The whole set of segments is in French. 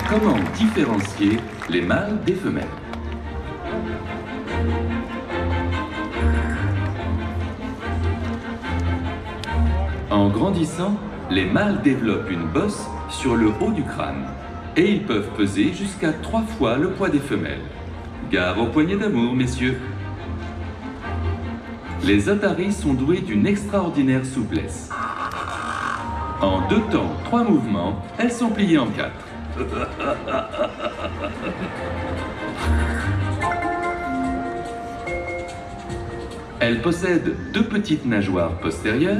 comment différencier les mâles des femelles. En grandissant, les mâles développent une bosse sur le haut du crâne et ils peuvent peser jusqu'à 3 fois le poids des femelles. Gare aux poignées d'amour, messieurs. Les otaries sont douées d'une extraordinaire souplesse. En 2 temps, 3 mouvements, elles sont pliées en 4. Elles possèdent 2 petites nageoires postérieures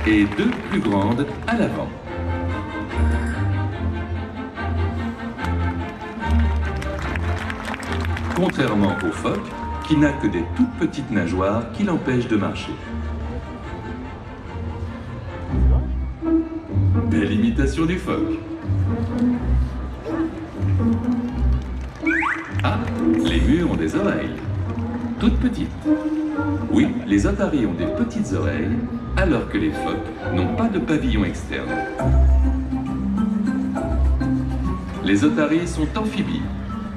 et 2 plus grandes à l'avant. Contrairement au phoque, qui n'a que des toutes petites nageoires qui l'empêchent de marcher. Belle imitation du phoque. Ah, les murs ont des oreilles. Toutes petites. Oui, les otaries ont des petites oreilles, alors que les phoques n'ont pas de pavillon externe. Les otaries sont amphibies.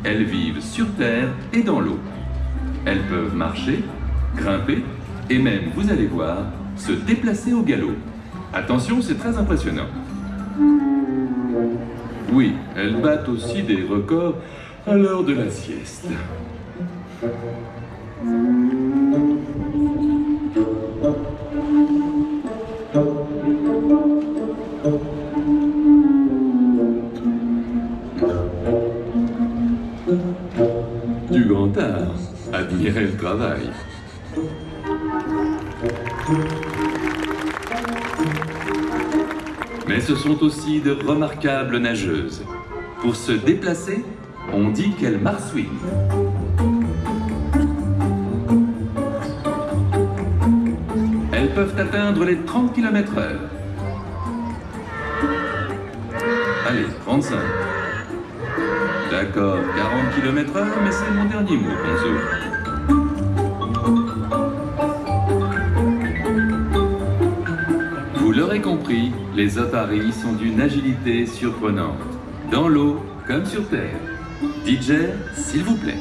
Elles vivent sur terre et dans l'eau. Elles peuvent marcher, grimper et même, vous allez voir, se déplacer au galop. Attention, c'est très impressionnant. Oui, elles battent aussi des records à l'heure de la sieste. Du grand art, admirez le travail. Mais ce sont aussi de remarquables nageuses. Pour se déplacer, on dit qu'elles marsouinent. Elles peuvent atteindre les 30 km/h. Allez, 35. D'accord, 40 km/h, mais c'est mon dernier mot, Bonzo. Vous l'aurez compris, les otaries sont d'une agilité surprenante, dans l'eau comme sur terre. DJ, s'il vous plaît.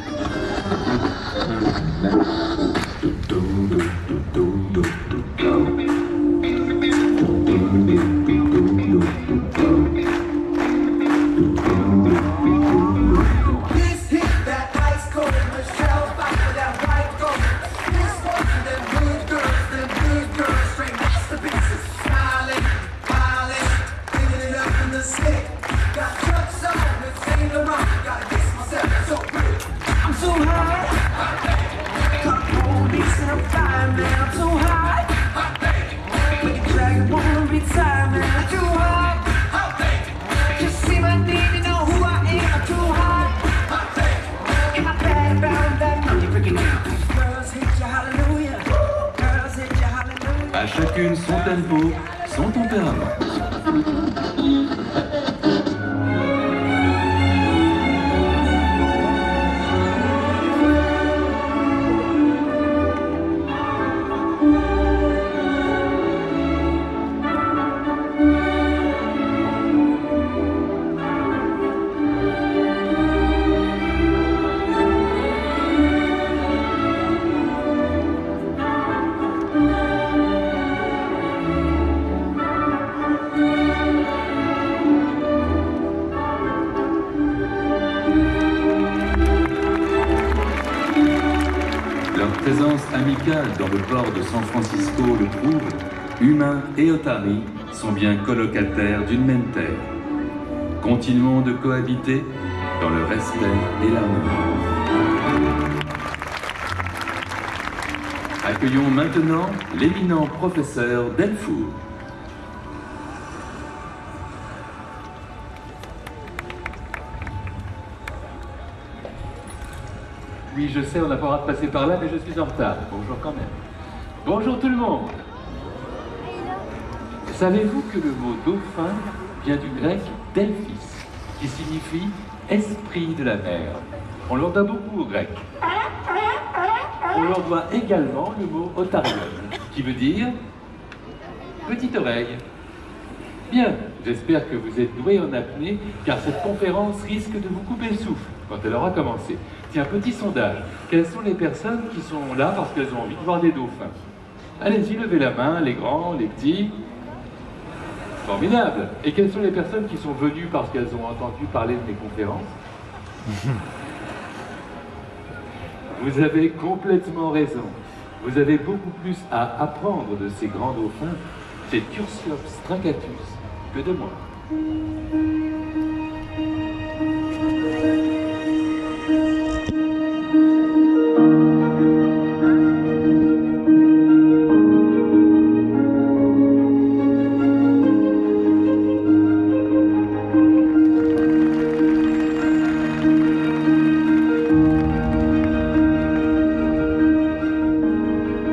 À chacune son tempo, son tempérament. Leur présence amicale dans le port de San Francisco le prouve, humains et otaries sont bien colocataires d'une même terre. Continuons de cohabiter dans le respect et l'harmonie. Accueillons maintenant l'éminent professeur Delfour. Oui, je sais, on n'a pas le droit de passer par là, mais je suis en retard. Bonjour quand même. Bonjour tout le monde. Savez-vous que le mot dauphin vient du grec delphis, qui signifie esprit de la mer? On l'entend beaucoup au grec. on leur doit également le mot otarion, qui veut dire petite oreille. Bien, j'espère que vous êtes doués en apnée, car cette conférence risque de vous couper le souffle quand elle aura commencé. Tiens, petit sondage. Quelles sont les personnes qui sont là parce qu'elles ont envie de voir des dauphins? Allez-y, levez la main, les grands, les petits. Formidable. Et quelles sont les personnes qui sont venues parce qu'elles ont entendu parler de mes conférences? Vous avez complètement raison. Vous avez beaucoup plus à apprendre de ces grands dauphins, ces Tursiops stringatus, que de moi.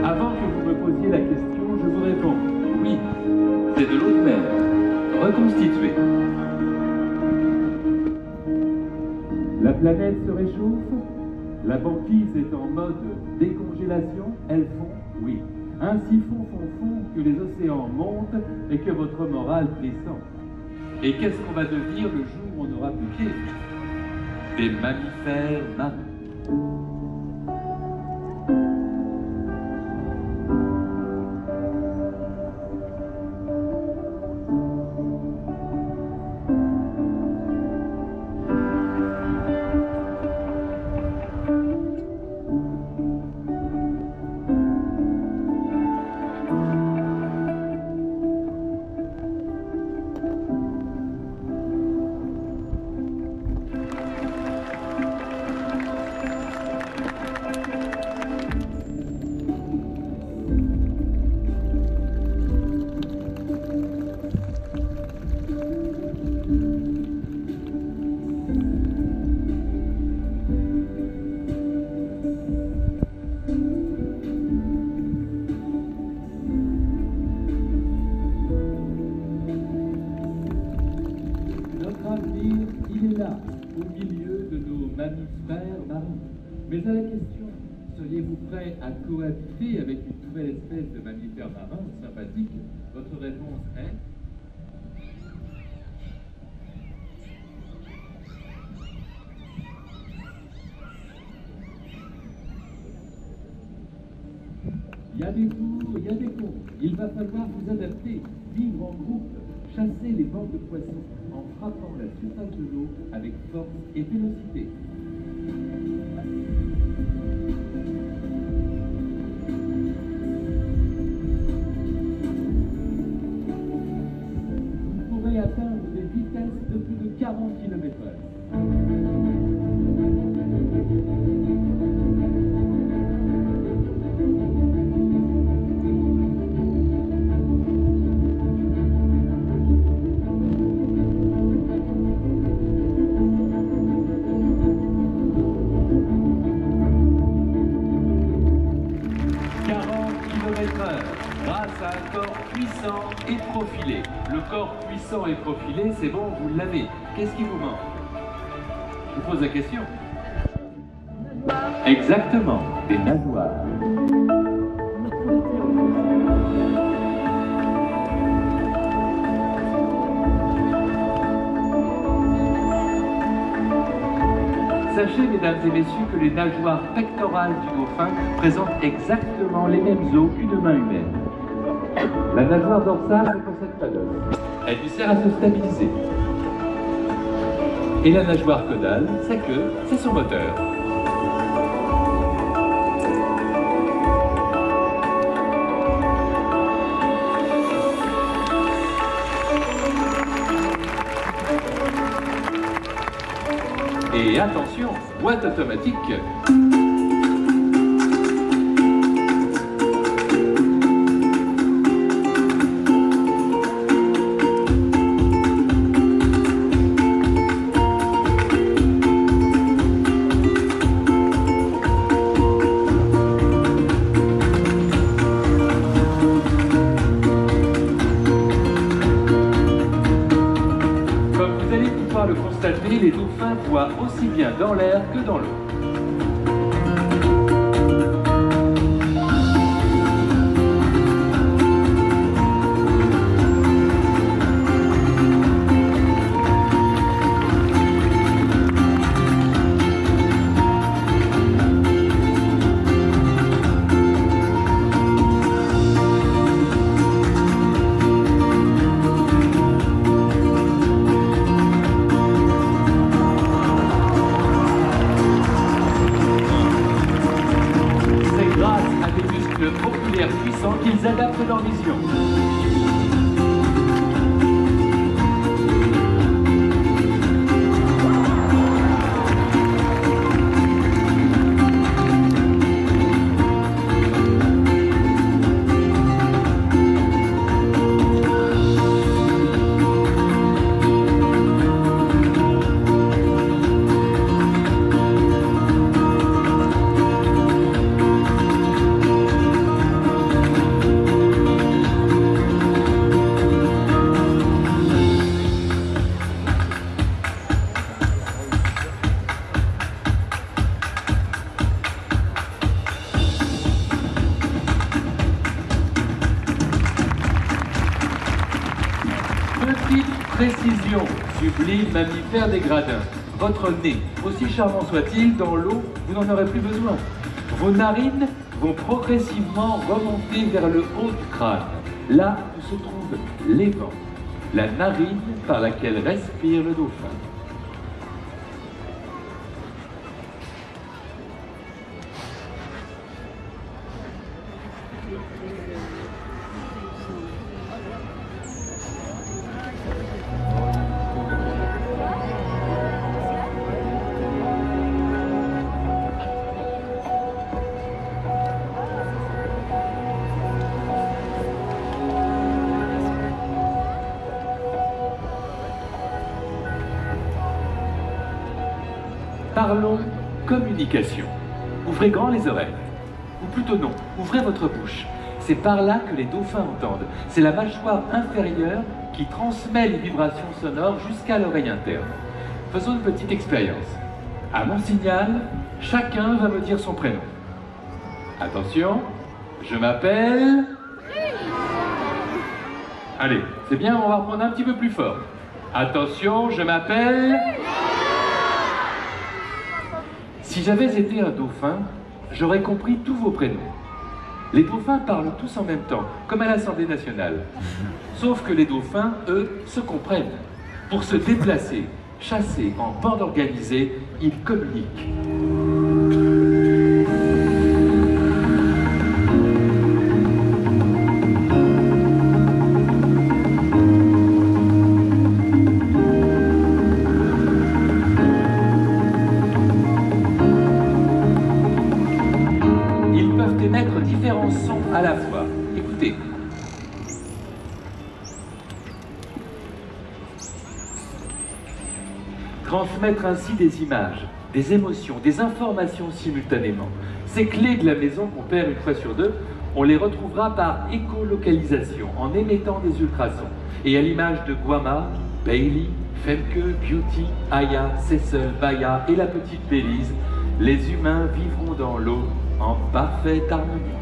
Avant que vous me posiez la question, je vous réponds. Oui, c'est de l'eau de mer, reconstituée. La planète se réchauffe, la banquise est en mode décongélation, elles font, oui. Ainsi font que les océans montent et que votre morale descend. Et qu'est-ce qu'on va devenir le jour où on n'aura plus pied? Des mammifères marins. Il est là, au milieu de nos mammifères marins. Mais à la question, seriez-vous prêt à cohabiter avec une nouvelle espèce de mammifères marins sympathique? Votre réponse est... Il y a des pour, il y a des contre. Il va falloir vous adapter, vivre en groupe, chasser les bancs de poissons en frappant la surface de l'eau avec force et vélocité. Vous pourrez atteindre des vitesses de plus de 40 km/h. Grâce à un corps puissant et profilé. Le corps puissant et profilé, c'est bon, vous l'avez. Qu'est-ce qui vous manque? Je vous pose la question. Exactement, des nageoires. Sachez, mesdames et messieurs, que les nageoires pectorales du dauphin présentent exactement les mêmes os qu'une main humaine. La nageoire dorsale ne possède pas d'os. Elle lui sert à se stabiliser. Et la nageoire caudale, sa queue, c'est son moteur. Et attention, boîte automatique. Le constater, les dauphins voient aussi bien dans l'air que dans l'eau. sublime mammifère des gradins. Votre nez, aussi charmant soit-il, dans l'eau, vous n'en aurez plus besoin. Vos narines vont progressivement remonter vers le haut du crâne, là où se trouve l'évent, la narine par laquelle respire le dauphin. Parlons communication. Ouvrez grand les oreilles. Ou plutôt non, ouvrez votre bouche. C'est par là que les dauphins entendent. C'est la mâchoire inférieure qui transmet les vibrations sonores jusqu'à l'oreille interne. Faisons une petite expérience. À mon signal, chacun va me dire son prénom. Attention, je m'appelle... Allez, c'est bien, on va reprendre un petit peu plus fort. Attention, je m'appelle... Si j'avais été un dauphin, j'aurais compris tous vos prénoms. Les dauphins parlent tous en même temps, comme à l'Assemblée nationale. Sauf que les dauphins, eux, se comprennent. Pour se déplacer, chasser en bande organisée, ils communiquent. Différents sons à la fois. Écoutez. Transmettre ainsi des images, des émotions, des informations simultanément. Ces clés de la maison qu'on perd une fois sur deux, on les retrouvera par écolocalisation, en émettant des ultrasons. Et à l'image de Guama, Bailey, Femke, Beauty, Aya, Cecil, Baya et la petite Bélise, les humains vivront dans l'eau en parfaite harmonie.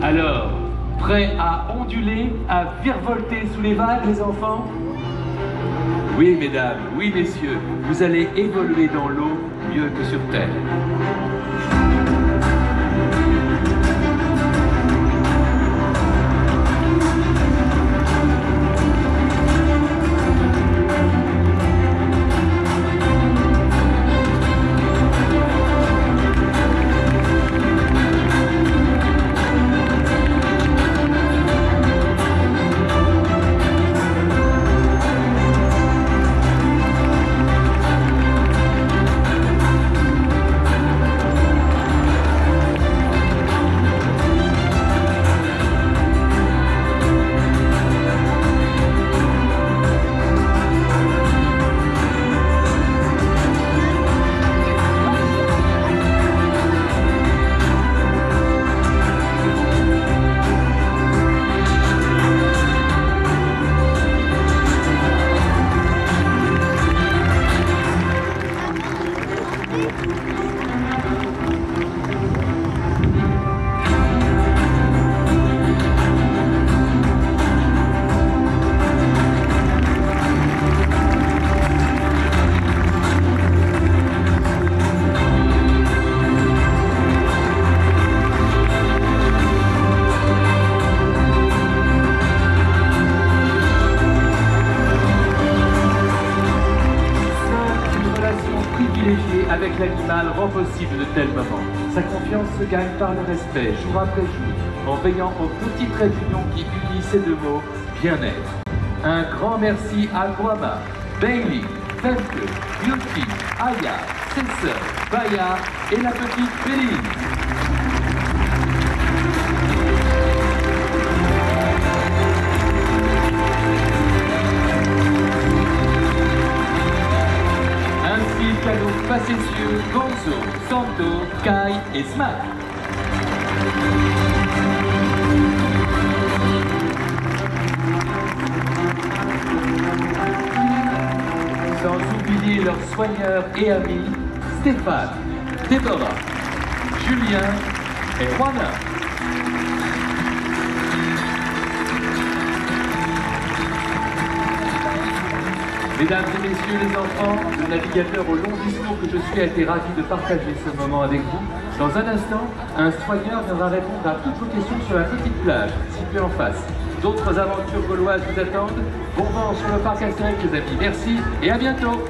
Alors, prêts à onduler, à virevolter sous les vagues, les enfants? Oui, mesdames, oui, messieurs, vous allez évoluer dans l'eau mieux que sur terre. avec l'animal rend possible de tels moments. Sa confiance se gagne par le respect, jour après jour, en veillant aux petits traits d'union qui unissent ces deux mots, bien-être. Un grand merci à Guama, Bailey, Femke, Yuki, Aya, ses sœurs, Baya et la petite Béline. Ainsi qu'à nos facétieux Gonzo, Santo, Kai et Smack. Sans oublier leurs soigneurs et amis, Stéphane, Déborah, Julien et Juana. Mesdames et messieurs les enfants, le navigateur au long discours que je suis a été ravi de partager ce moment avec vous. Dans un instant, un soigneur viendra répondre à toutes vos questions sur la petite plage située en face. D'autres aventures gauloises vous attendent. Bon vent sur le parc Astérix, les amis. Merci et à bientôt.